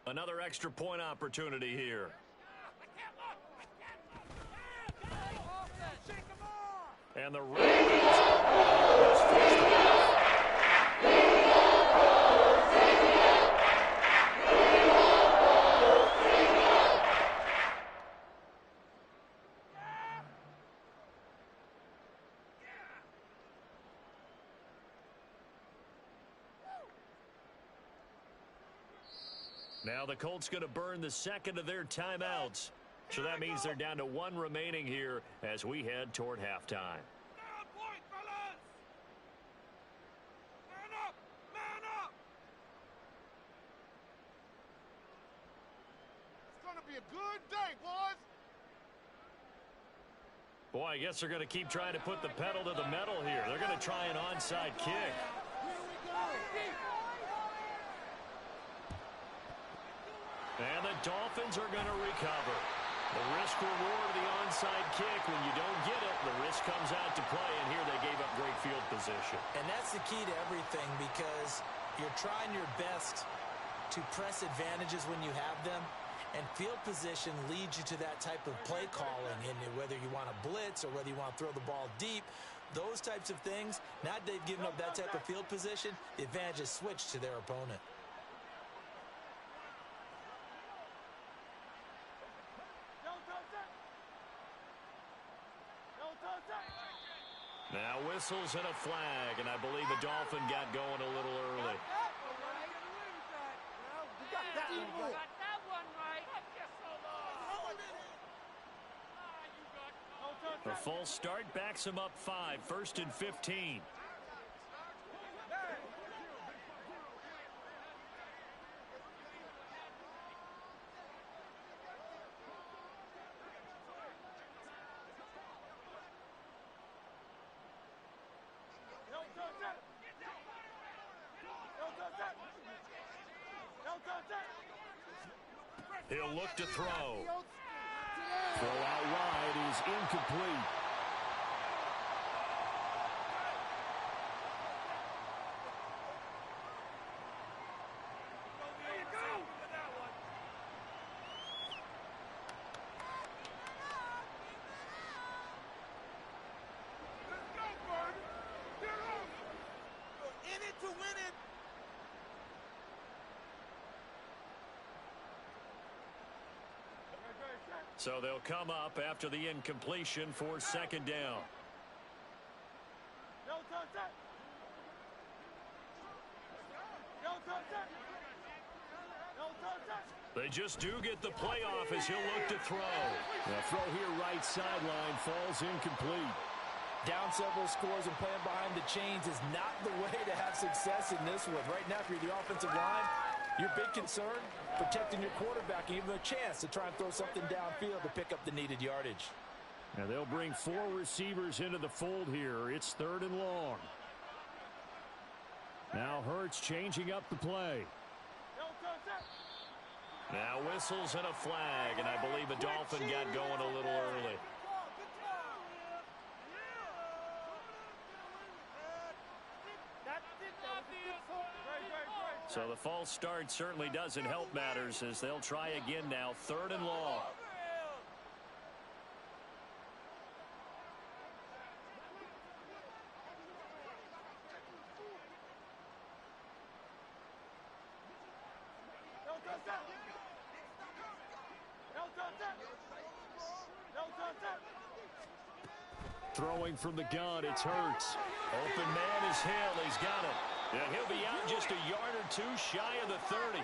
Another extra point opportunity here. And the now the Colts going to burn the second of their timeouts. So that means they're down to one remaining here as we head toward halftime. It's going to be a good day, boys. Boy, I guess they're going to keep trying to put the pedal to the metal here. They're going to try an onside kick. And the Dolphins are going to recover. The risk-reward of the onside kick, when you don't get it, the risk comes out to play, and here they gave up great field position. And that's the key to everything, because you're trying your best to press advantages when you have them, and field position leads you to that type of play calling, and whether you want to blitz or whether you want to throw the ball deep, those types of things, now that they've given up that type of field position, the advantage is switched to their opponent. Now whistles and a flag, and I believe the Dolphin got going a little early. The full start backs him up 5, 1st and 15. He'll look to throw. Throw out wide is incomplete. So they'll come up after the incompletion for 2nd down. They just do get the playoff as he'll look to throw. The throw here right sideline falls incomplete. Down several scores and playing behind the chains is not the way to have success in this one. Right now, if you're the offensive line, your big concern, protecting your quarterback and giving him a chance to try and throw something downfield to pick up the needed yardage. Now they'll bring 4 receivers into the fold here. It's 3rd and long. Now Hurts changing up the play. Now whistles and a flag, and I believe the Dolphin got going a little early. So the false start certainly doesn't help matters as they'll try again now, 3rd and long. Throwing from the gun, it's Hurts. Open man is Hill. He's got it. And he'll be out just a yard or 2 shy of the 30.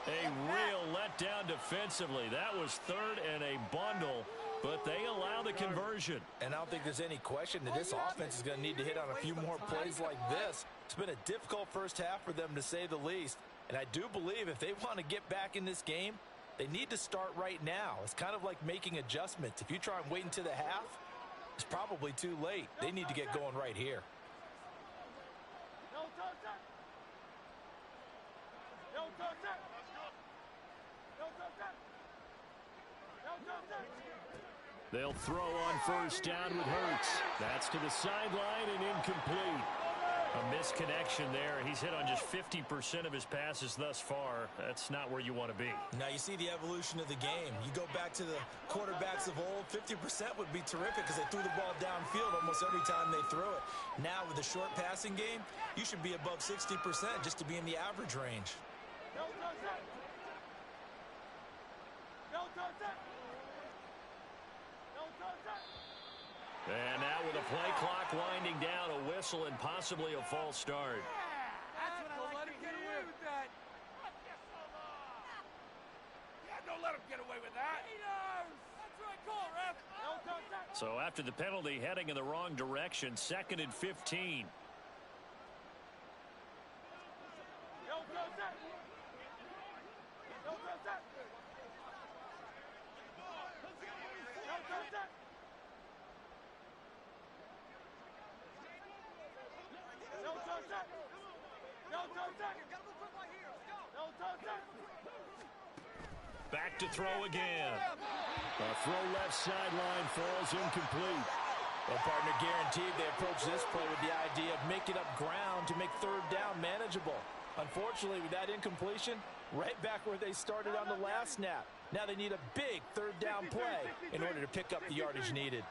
A real letdown defensively. That was 3rd and a bundle, but they allow the conversion. And I don't think there's any question that this offense is going to need to hit on a few more plays like this. It's been a difficult first half for them, to say the least. And I do believe if they want to get back in this game, they need to start right now. It's kind of like making adjustments. If you try and wait until the half, it's probably too late. They need to get going right here. They'll throw on 1st down with Hurts. That's to the sideline and incomplete. A misconnection there. He's hit on just 50% of his passes thus far. That's not where you want to be. Now you see the evolution of the game. You go back to the quarterbacks of old, 50% would be terrific because they threw the ball downfield almost every time they threw it. Now with the short passing game, you should be above 60% just to be in the average range. And now with a play clock winding down, a whistle and possibly a false start. That's what I like to get away with that. Yeah, don't let him get away with that. That's right, call, ref. So after the penalty, heading in the wrong direction, 2nd and 15. Back to throw again. A throw left sideline falls incomplete. Well, partner, guaranteed they approach this play with the idea of making up ground to make 3rd down manageable. Unfortunately, with that incompletion, right back where they started on the last snap. Now they need a big 3rd down play in order to pick up the yardage needed.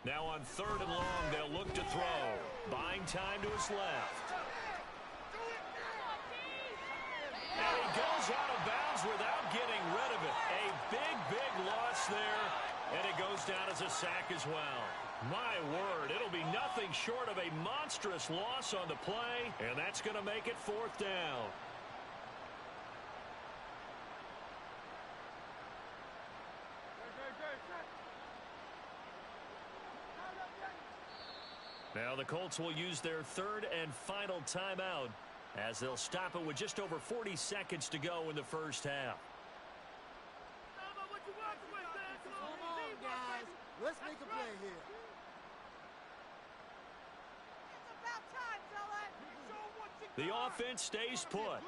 Now on 3rd and long, they'll look to throw. Buying time to his left. And he goes out of bounds without getting rid of it. A big loss there, and it goes down as a sack as well. My word, it'll be nothing short of a monstrous loss on the play, and that's going to make it 4th down. Now the Colts will use their 3rd and final timeout as they'll stop it with just over 40 seconds to go in the first half. Come on, guys. Let's make a play here. The offense stays put.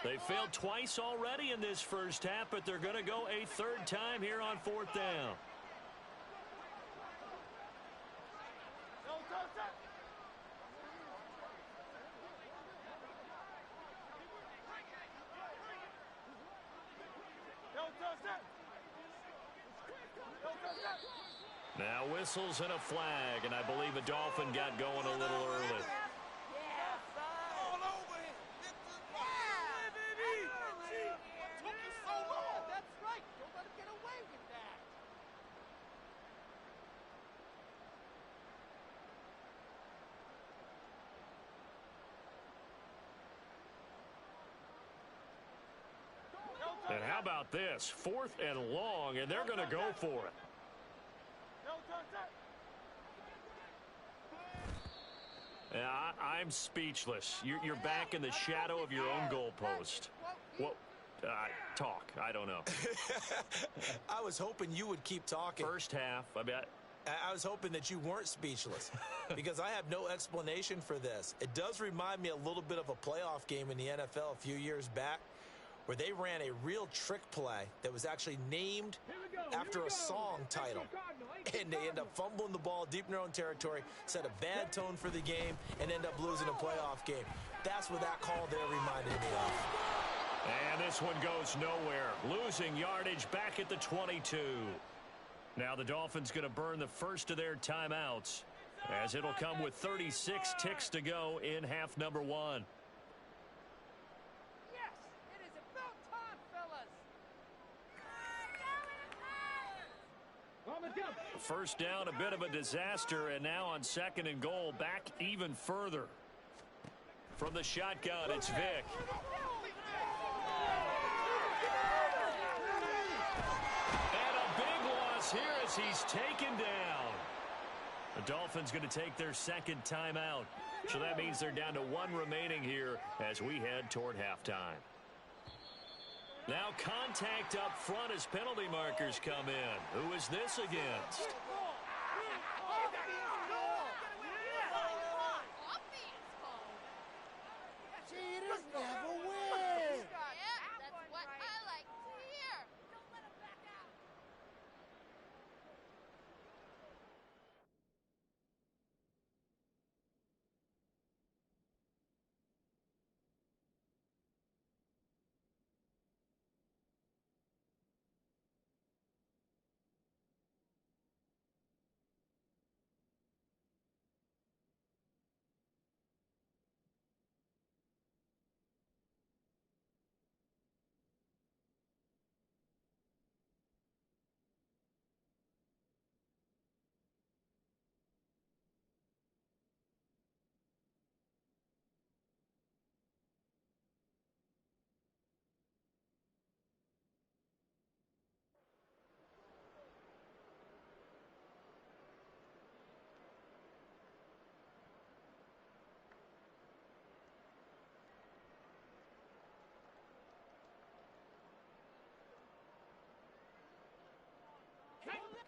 They failed twice already in this first half, but they're going to go a 3rd time here on 4th down. Now whistles and a flag, and I believe a Dolphin got going a little early. And how about this? 4th and long, and they're going to go for it. I'm speechless. You're back in the shadow of your own goalpost. What? Talk. I don't know. I was hoping you would keep talking. First half, I bet. I was hoping that you weren't speechless because I have no explanation for this. It does remind me a little bit of a playoff game in the NFL a few years back where they ran a real trick play that was actually named after a song title. And they end up fumbling the ball deep in their own territory, set a bad tone for the game, and end up losing a playoff game. That's what that call there reminded me of. And this one goes nowhere. Losing yardage back at the 22. Now the Dolphins going to burn the first of their timeouts as it'll come with 36 ticks to go in half number 1. First down, a bit of a disaster, and now on 2nd and goal, back even further. From the shotgun, it's Vick. And a big loss here as he's taken down. The Dolphins going to take their 2nd timeout. So that means they're down to 1 remaining here as we head toward halftime. Now contact up front as penalty markers come in. Who is this against?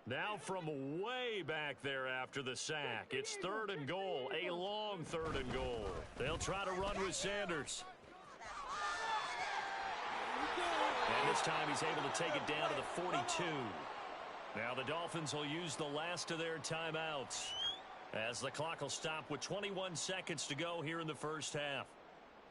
Now from way back there after the sack. It's 3rd and goal, a long 3rd and goal. They'll try to run with Sanders. And this time he's able to take it down to the 42. Now the Dolphins will use the last of their timeouts as the clock will stop with 21 seconds to go here in the first half.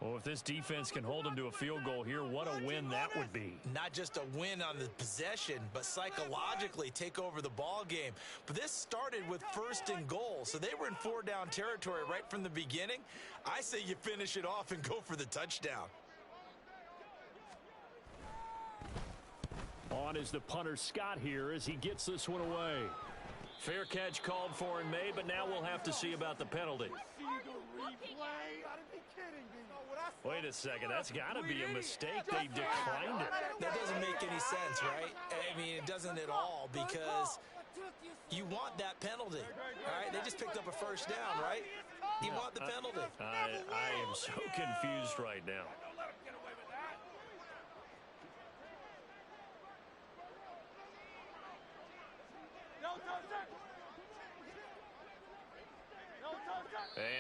Well, if this defense can hold them to a field goal here, what a win that would be. Not just a win on the possession, but psychologically take over the ball game. But this started with 1st and goal, so they were in 4-down territory right from the beginning. I say you finish it off and go for the touchdown. On is the punter Scott here as he gets this one away. Fair catch called for and made, but now we'll have to see about the penalty. Wait a second, that's got to be a mistake. They declined it. That doesn't make any sense, right? I mean, it doesn't at all, because you want that penalty, all right? They just picked up a 1st down, right? You want the penalty. I am so confused right now.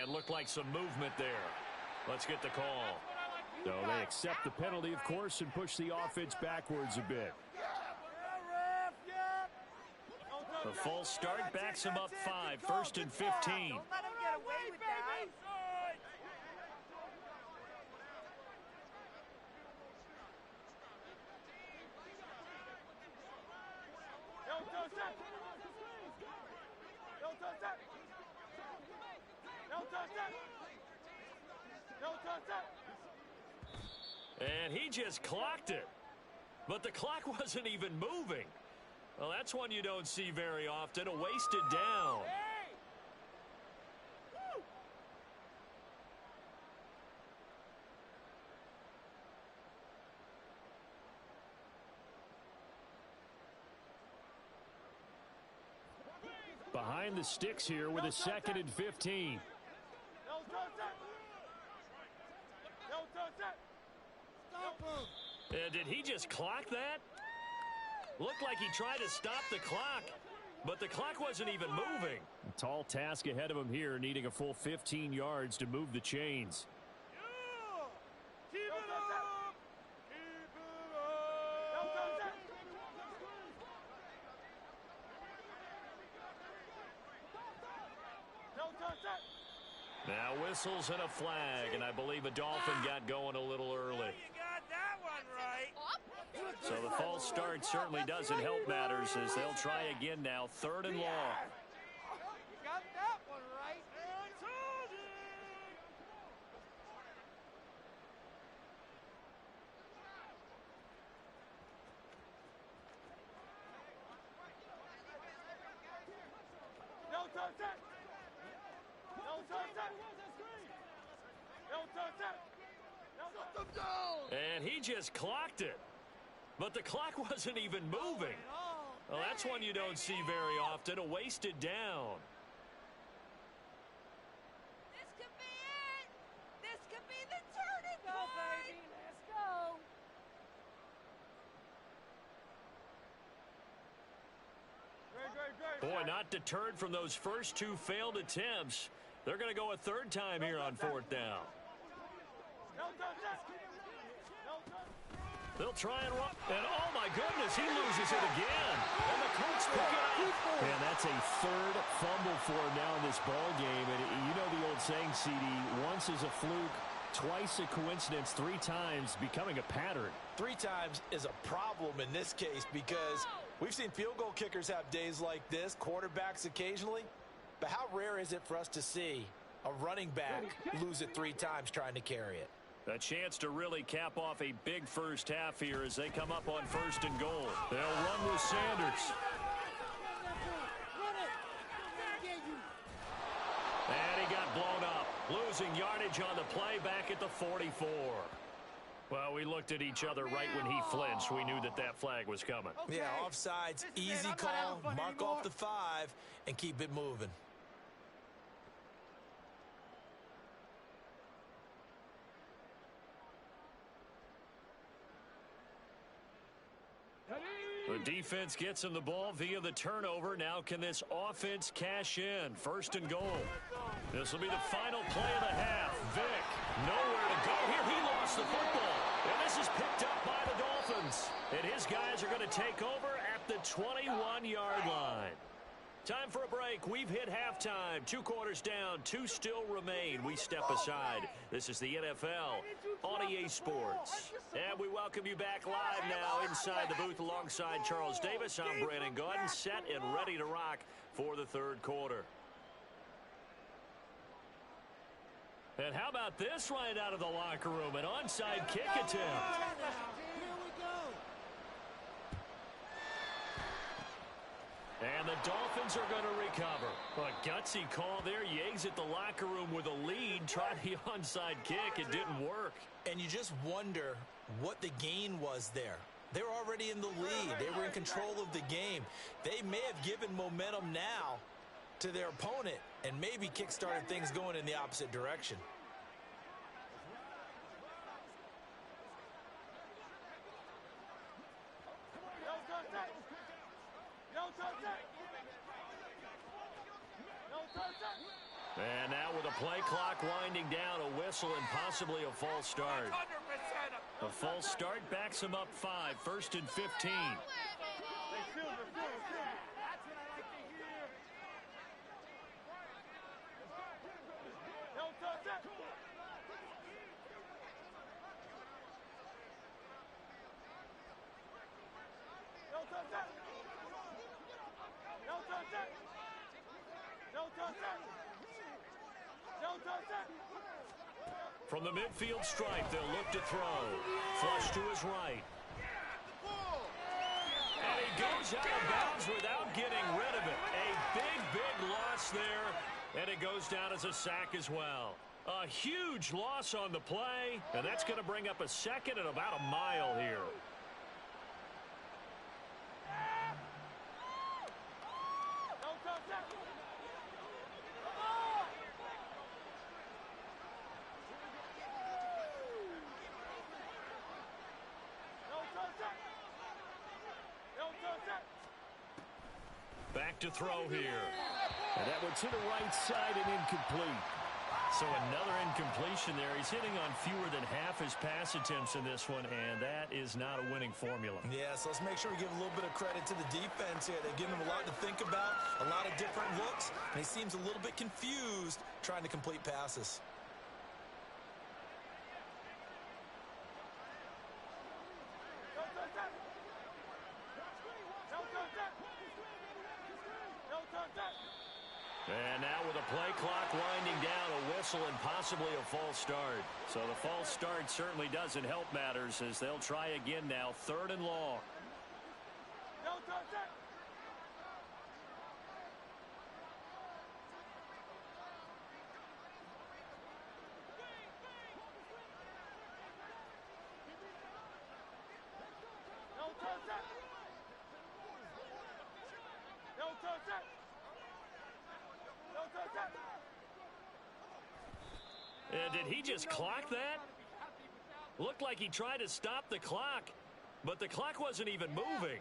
And looked like some movement there. Let's get the call. So they accept the penalty, of course, and push the offense backwards a bit. The false start backs him up 5, 1st and 15. And he just clocked it. But the clock wasn't even moving. Well, that's one you don't see very often, a wasted down. Behind the sticks here with a 2nd and 15. Did he just clock that? Looked like he tried to stop the clock, but the clock wasn't even moving. A tall task ahead of him here, needing a full 15 yards to move the chains. Keep it up! Keep it up! Now whistles and a flag, and I believe a Dolphin got going a little early. You got that one right. So the false start certainly doesn't help matters as they'll try again now, 3rd and long. You got that one right. No touch it. No touch it. No touch it. Shut them down. And he just clocked it. But the clock wasn't even moving. Well, that's one you don't see very often, a wasted down. This could be it. This could be the turning point. Baby, let's go. Boy, not deterred from those first 2 failed attempts. They're going to go a 3rd time here on 4th down. They'll try and run. And oh my goodness, he loses it again. And the Colts pick it up. And that's a 3rd fumble for him now in this ball game. And you know the old saying, CD, once is a fluke, twice a coincidence, 3 times becoming a pattern. 3 times is a problem in this case, because we've seen field goal kickers have days like this, quarterbacks occasionally. But how rare is it for us to see a running back lose it 3 times trying to carry it? A chance to really cap off a big first half here as they come up on 1st and goal. They'll run with Sanders. And he got blown up. Losing yardage on the play back at the 44. Well, we looked at each other right when he flinched. We knew that that flag was coming. Yeah, offsides, easy call, mark off the 5, and keep it moving. The defense gets him the ball via the turnover. Now can this offense cash in? First and goal. This will be the final play of the half. Vick, nowhere to go here. He lost the football. And this is picked up by the Dolphins. And his guys are going to take over at the 21-yard line. Time for a break. We've hit halftime. 2 quarters down. 2 still remain. We step aside. This is the NFL on EA Sports. And we welcome you back live now inside the booth alongside Charles Davis. I'm Brandon Gaudin, set and ready to rock for the third quarter. And how about this right out of the locker room? An onside kick attempt. And the Dolphins are going to recover. A gutsy call there. You exit the locker room with a lead. Try the onside kick. It didn't work. And you just wonder what the gain was there. They're already in the lead. They were in control of the game. They may have given momentum now to their opponent and maybe kick-started things going in the opposite direction. And now with a play clock winding down, a whistle and possibly a false start. A false start backs him up 5, first and 15. From the midfield stripe, they'll look to throw. Flush to his right. And he goes out of bounds without getting rid of it. A big loss there, and it goes down as a sack as well. A huge loss on the play, and that's going to bring up a second and about a mile here. Back to throw here. And that one to the right side and incomplete. So another incompletion there. He's hitting on fewer than half his pass attempts in this one, and that is not a winning formula. Yeah, so let's make sure we give a little bit of credit to the defense here. They've given him a lot to think about, a lot of different looks, and he seems a little bit confused trying to complete passes. And now with a play clock winding down, a whistle and possibly a false start. So the false start certainly doesn't help matters as they'll try again now, 3rd and long. Did he just clock that? Looked like he tried to stop the clock, but the clock wasn't even moving.